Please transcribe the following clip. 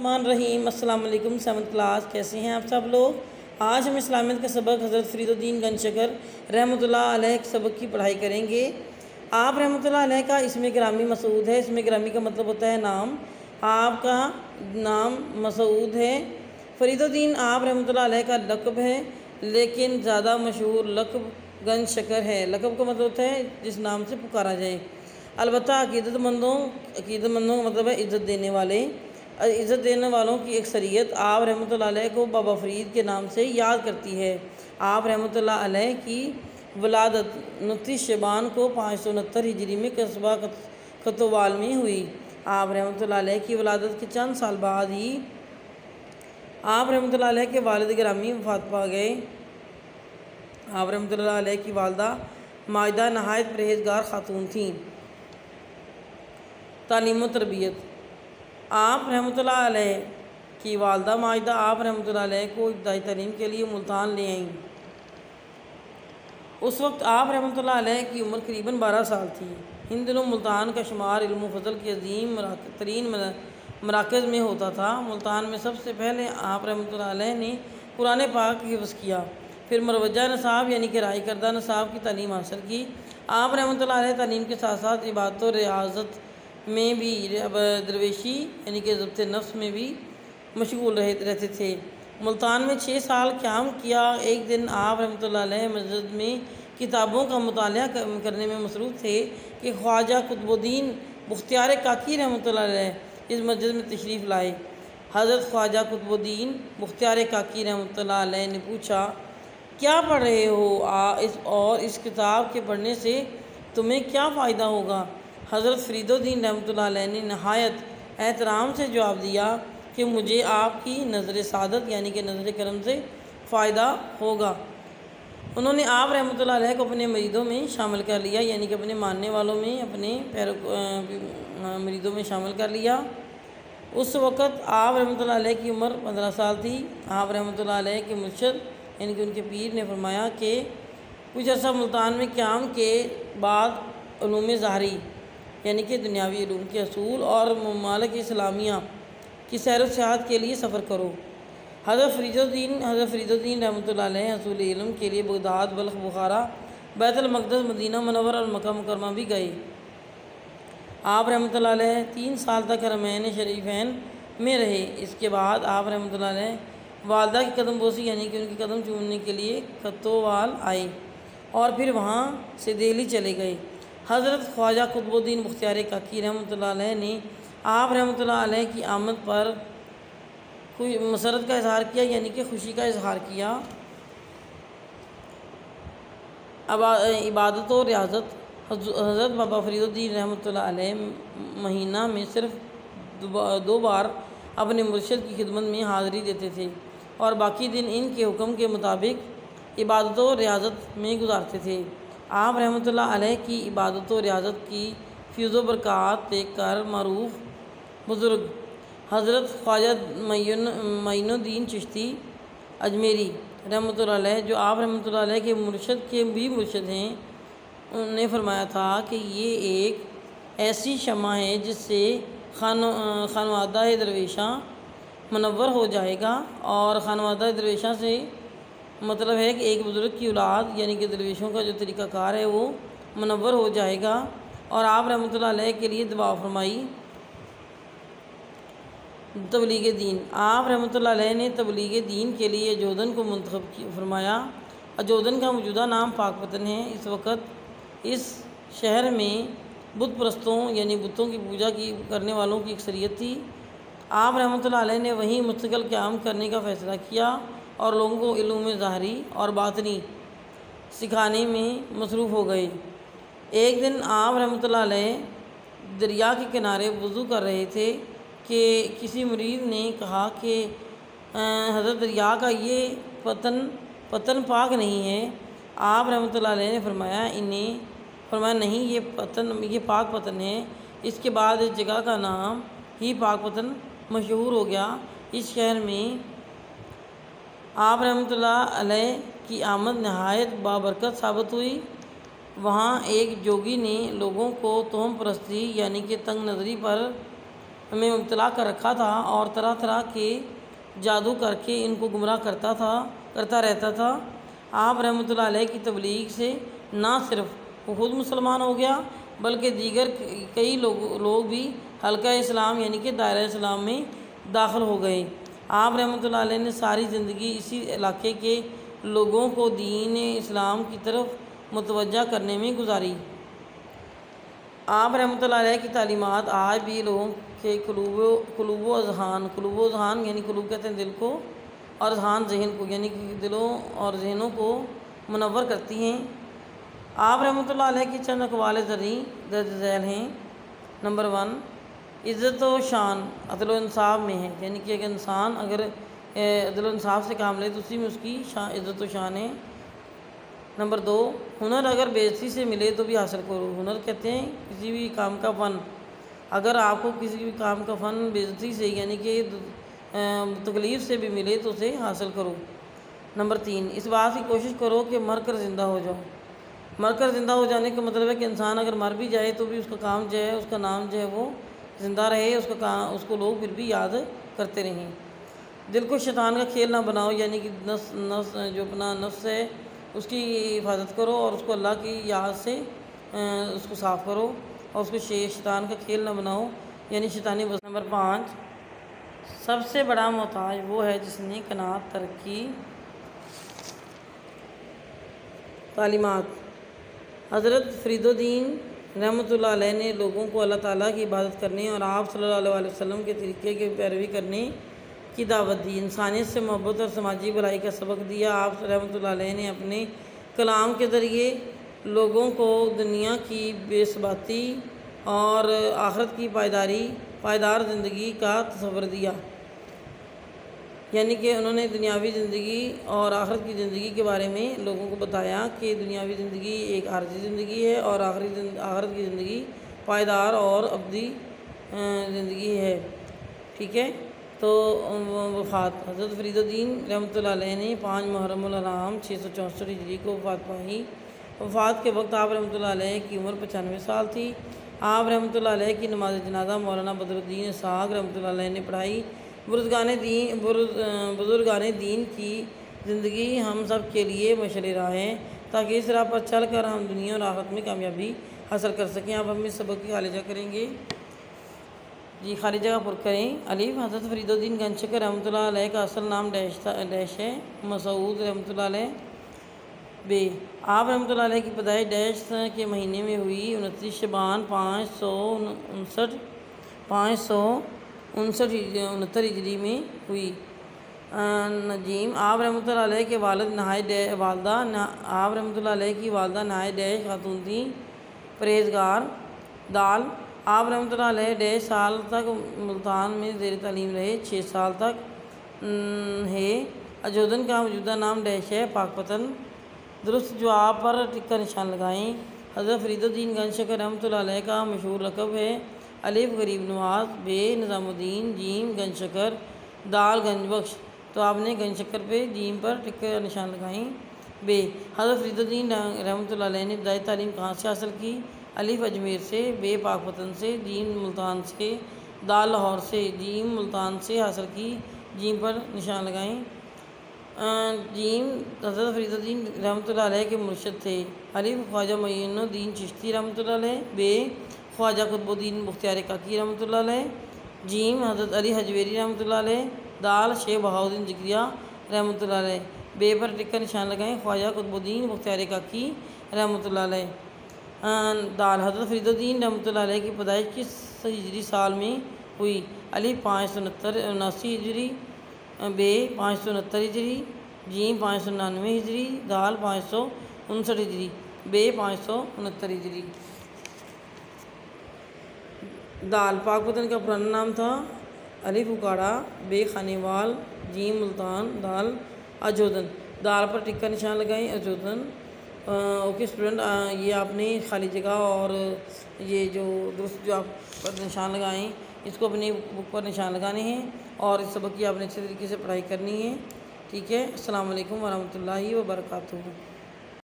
बिस्मिल्लाहिर्रहमानिर्रहीम। अस्सलाम वालेकुम। 7th क्लास, कैसे हैं आप सब लोग। आज हम इस्लामियत का सबक हज़रत फरीदुद्दीन गंजशकर रहमतुल्लाह अलैह के सबक की पढ़ाई करेंगे। आप रहमतुल्लाह अलैह का इसमें गिरामी मसूद है। इसमें गिरामी का मतलब होता है नाम। आपका नाम मसूद है। फरीदुद्दीन आप रहमतुल्लाह अलैह का लक़ब है, लेकिन ज़्यादा मशहूर लक़ब गंजशकर है। लक़ब का मतलब होता है जिस नाम से पुकारा जाए। अलबत्ता अक़ीदतमंदों का मतलब है इज़्ज़त देने वाले। इज़्ज़त देने वालों की अक्सरियत आप रहमतुल्लाह अलैह को बाबा फ़रीद के नाम से याद करती है। आप रहमतुल्लाह अलैह की वलादत 29 शबान को 569 हिजरी में कस्बा कतवाल में हुई। आप रहमतुल्लाह अलैह की वलादत के चंद साल बाद ही आप रहमतुल्लाह अलैह के वालिद गिरामी वफ़ात पा गए। आप रहमतुल्लाह अलैह की वालदा माजिदा नहायत परहेज़गार खातून थीं। तालीम व तरबियत। आप रहमतुल्लाह अलैह की वालदा माजिदा आप रहमतुल्लाह अलैह को इब्तदाई तालीम के लिए मुल्तान ले आईं। उस वक्त आप रहमतुल्लाह अलैह की उम्र करीबन 12 साल थी। इन दिनों मुल्तान का शुमार इल्म फ़ज़ल के अज़ीम तरीन मराकज़ में होता था। मुल्तान में सबसे पहले आप रहमतुल्लाह अलैह ने कुरान पाक हिफ्ज़ किया, फिर मरवजा नसाब यानी कि राय करदा नसाब की तालीम हासिल की। आप रहमतुल्लाह अलैह तालीम के साथ साथ इबादत और रियाज़त में भी दरवेशी यानी कि ज़ब्त नफ्स में भी मशगूल रहते थे। मुल्तान में 6 साल क़याम किया। एक दिन आप रहमतुल्लाह अलैह मस्जिद में किताबों का मुतालिया करने में मसरूफ़ थे कि ख्वाजा कुतुबुद्दीन बख्तियार काकी रहमतुल्लाह अलैह इस मस्जिद में तशरीफ़ लाए। हज़रत ख्वाजा कुतुबुद्दीन बख्तियार काकी रहमतुल्लाह अलैह ने पूछा, क्या पढ़ रहे हो इस किताब के पढ़ने से तुम्हें क्या फ़ायदा होगा। हज़रत फरीदुद्दीन रहमतुल्लाह अलैह ने नहायत एहतराम से जवाब दिया कि मुझे आपकी नज़र सादत यानी कि नज़र करम से फ़ायदा होगा। उन्होंने आप रहमतुल्लाह अलैह को अपने मरीदों में शामिल कर लिया, यानी कि अपने मानने वालों में, अपने मरीदों में शामिल कर लिया। उस वक़्त आप रहमतुल्लाह अलैह की उम्र 15 साल थी। आप रहमतुल्लाह अलैह के मुर्शिद यानी कि उनके पीर ने फरमाया कि कुछ अर्सा मुल्तान में क़याम के बाद उलूम ज़ाहरी यानी कि दुनियावी उलूम के असूल और ममालिक इस्लामिया की सैर व सियाहत के लिए सफ़र करो। हज़रत फरीदुद्दीन रहमतुल्लाह अलैह हसूल इल्म के लिए बगदाद, बल्ख, बुखारा, बैतुल मक़दस, मदीना मुनव्वरा और मक्का मुकर्रमा भी गए। आप रहमतुल्लाह अलैह 3 साल तक हरमैन शरीफैन में रहे। इसके बाद आप रहमतुल्लाह अलैह वालदा की कदम बोसी यानी कि उनके कदम चूमने के लिए कतवाल आए और फिर वहाँ से दिल्ली चले गए। हज़रत ख्वाजा कुतुबुद्दीन बख्तियार काकी रहमतुल्लाह अलैह ने आप रहमतुल्लाह अलैह की आमद पर कोई मसरत का इजहार किया, यानी कि खुशी का इजहार किया। अब इबादत और रियाज़त। हज़रत बाबा फरीदुद्दीन रहमतुल्लाह अलैह महीना में सिर्फ 2 बार अपने मुर्शिद की खिदमत में हाज़िरी देते थे और बाकी दिन इनके हुक्म के मुताबिक इबादत और रियाज़त में गुजारते थे। आप रहमतुल्लाह अलैह की इबादत और रियाज़त की फ़ैज़ व बरक़ात देख कर मरूफ़ बुज़ुर्ग हज़रत ख्वाजा मईनुद्दीन चिश्ती अजमेरी रहमतुल्लाह अलैह, जो आप रहमतुल्लाह अलैह के मुर्शिद के भी मुर्शिद हैं, उन्होंने फरमाया था कि ये एक ऐसी शम्मा है जिससे खानवादा दरवेशा मुनव्वर हो जाएगा। और खानवादा दरवेशा से मतलब है कि एक बुज़ुर्ग की औलाद यानी कि दरवेशों का जो तरीक़ाकार है वो मुनव्वर हो जाएगा। और आप रहमतुल्लाह अलैह के लिए दुआ फरमाई। तबलीग दीन। आप रहमतुल्लाह अलैह ने तबलीग दीन के लिए अजोदन को मुंतखब फरमाया। अजोदन का मौजूदा नाम पाकपतन है। इस वक्त इस शहर में बुत परस्तों यानी बुतों की पूजा करने वालों की अक्सरियत थी। आप रहमतुल्लाह अलैह ने वहीं मुस्तकिल क़याम करने का फ़ैसला किया और लोगों को इल्म ज़ाहरी और बातनी सिखाने में मसरूफ़ हो गए। एक दिन आप रहमतुल्लाह अलैह दरिया के किनारे वज़ू कर रहे थे कि किसी मुरीद ने कहा कि हज़रत दरिया का ये पतन पाक नहीं है। आप रहमतुल्लाह अलैह ने फरमाया नहीं, ये पाक पतन है। इसके बाद इस जगह का नाम ही पाक पतन मशहूर हो गया। इस शहर में आप रहमतुल्लाह अलैह की आमद नहायत बाबरकत साबित हुई। वहाँ एक जोगी ने लोगों को तोहम परस्ती यानी कि तंग नज़री पर में मुब्तला कर रखा था और तरह तरह के जादू करके इनको गुमराह करता रहता था। आप रहमतुल्लाह अलैह की तबलीग से ना सिर्फ वो खुद मुसलमान हो गया बल्कि दीगर कई लोग भी हल्का इस्लाम यानी कि दायरा इस्लाम में दाखिल हो गए। आप रहमतुल्लाह अलैह ने सारी ज़िंदगी इसी इलाके के लोगों को दीन इस्लाम की तरफ मुतवज्जा करने में गुजारी। आप रहमतुल्लाह अलैह की तालीमात आज भी लोगों के कुलूब अज़हान यानी कुलूब कहते हैं दिल को, और अज़हान जहन को यानी कि दिलों और जहनों को मुनव्वर करती हैं। आप रहमतुल्लाह अलैह की चंद अक़वाल दर्ज झैल हैं। नंबर 1, इज़्ज़त व शान अदल व इंसाफ में है, यानी कि एक इंसान अगर अदल व इंसाफ से काम ले तो उसी में उसकी इज़्ज़त व शान है। नंबर 2, हुनर अगर बेइज्जती से मिले तो भी हासिल करो। हुनर कहते हैं किसी भी काम का फ़न, अगर आपको किसी भी काम का फ़न बेइज्जती से यानी कि तकलीफ़ से भी मिले तो उसे हासिल करो। नंबर 3, इस बात की कोशिश करो कि मर कर ज़िंदा हो जाओ। मर कर ज़िंदा हो जाने का मतलब है कि इंसान अगर मर भी जाए तो भी उसका काम जो है, उसका नाम जो है वो ज़िंदा रहे, उसको लोग फिर भी याद करते रहें। दिल को शैतान का खेल ना बनाओ, यानी कि नफ्स जो अपना नफ्स है उसकी हिफाजत करो और उसको अल्लाह की याद से उसको साफ़ करो और उसको शैतान का खेल ना बनाओ, यानी शैतानी बस। नंबर 5, सबसे बड़ा मोहताज वो है जिसने कनात तरक्की तालीमात। हज़रत फ़रीदुद्दीन रहमतुल्लाह अलैह ने लोगों को अल्लाह ताला की इबादत करने और आप सल्लल्लाहु अलैहि वसल्लम के तरीक़े की पैरवी करने की दावत दी। इंसानियत से मोहब्बत और समाजी भलाई का सबक दिया। आप रहमतुल्लाह अलैह ने अपने कलाम के ज़रिए लोगों को दुनिया की बेसबाती और आखिरत की पायदार ज़िंदगी का तसव्वुर दिया, यानी कि उन्होंने दुनियावी ज़िंदगी और आखिरत की ज़िंदगी के बारे में लोगों को बताया कि दुनियावी ज़िंदगी एक आर्जी ज़िंदगी है और आखिरत की ज़िंदगी पायदार और अब्दी ज़िंदगी है। ठीक है, तो वफ़ात हज़रत फ़रीदुद्दीन रहमतुल्लाह अलैह ने 5 मुहर्रमुल हराम 664 हिजरी को वफ़ात पाई। वफ़ात के वक्त आप रहमतुल्लाह अलैह की उम्र 95 साल थी। आप रहमतुल्लाह अलैह की नमाज जनाजा मौलाना बदरुद्दीन इसहाक़ रहमतुल्लाह अलैह ने पढ़ाई। बुज़ुर्गाने दीन की ज़िंदगी हम सब के लिए मशअल राह है, ताकि इस राह पर चल कर हम दुनिया और आखिरत में कामयाबी हासिल कर सकें। अब हम इस सबक की खाली जगह करेंगे। जी, खाली जगह पर करें। अलीफ हज़रत फ़रीदुद्दीन गंजशकर रहमतुल्लाह अलैह का असल नाम डैश है मसूद रहमतुल्लाह अलैह बे। आप रहमतुल्लाह अलैह की पैदाइश डैश के महीने में हुई 29 शबान 559 हिजरी में हुई। नजीम आप रहमतुल्लाह अलैह के आप रहमतुल्लाह अलैह की वालदा नहाय डैश खातून थी परहेज़गार। दाल आप रहमतुल्लाह अलैह 1.5 साल तक मुल्तान में ज़ेर तालीम रहे। 6 साल तक है। अजोदन का मौजूदा नाम डैश है पाकपतन। दुरुस्त जवाब पर टिक का निशान लगाएँ। हज़रत फ़रीदुद्दीन गंजशकर रहमतुल्लाह अलैह का मशहूर लक़ब है अलिफ गरीब नवाज, बे निज़ामुद्दीन, जीम गंजशकर, दाल गंजबख्श। तो आपने गंजशकर पे जीम पर टिक का निशान लगाएँ। बे हज़रत फ़रीदुद्दीन रहमतुल्लाह अलैह ने इब्तदाई तालीम कहाँ से हासिल की? अलिफ अजमेर से, बे पाकपतन से, जीम मुल्तान से, दाल लाहौर से। जीम मुल्तान से हासिल की, जीम पर निशान लगाएँ। जीम हज़रत फ़रीदुद्दीन रहमतुल्लाह अलैह के मुर्शिद थे। अलिफ ख्वाजा मुइनुद्दीन चिश्ती रहमतुल्लाह अलैह, बे ख्वाजा कुतुबुद्दीन बख्तियार काकी रहमतुल्लाह अलैह। जीम हज़रत अली हजवेरी रहमतुल्लाह अलैह। दाल शेख बहाउद्दीन ज़िक्रिया रहमतुल्लाह अलैह, बे पर टिक का निशान लगाएँ। ख्वाजा कुतुबुद्दीन बख्तियार काकी रहमतुल्लाह अलैह। दाल हज़रत फ़रीदुद्दीन रहमतुल्लाह अलैह की पैदाइश किस हिजरी साल में हुई? अलिफ 579 हिजरी, बे 569 हिजरी, जीम 599 हिजरी, दाल 559 हिजरी, बे 569 हिजरी। दाल पाकपतन का पुराना नाम था अलिफ उकाड़ा, बे खानेवाल, जीम मुल्तान, दाल अजोदन। दाल पर टिक का निशान लगाएं अजोदन। ओके स्टूडेंट, ये आपने खाली जगह और ये जो दुरुस्त जो आप पर निशान लगाएं इसको अपनी बुक पर निशान लगाने हैं और इस सबक की आपने अच्छे तरीके से पढ़ाई करनी है। ठीक है, अस्सलाम वालेकुम वरहमतुल्लाहि व बरकातुहू।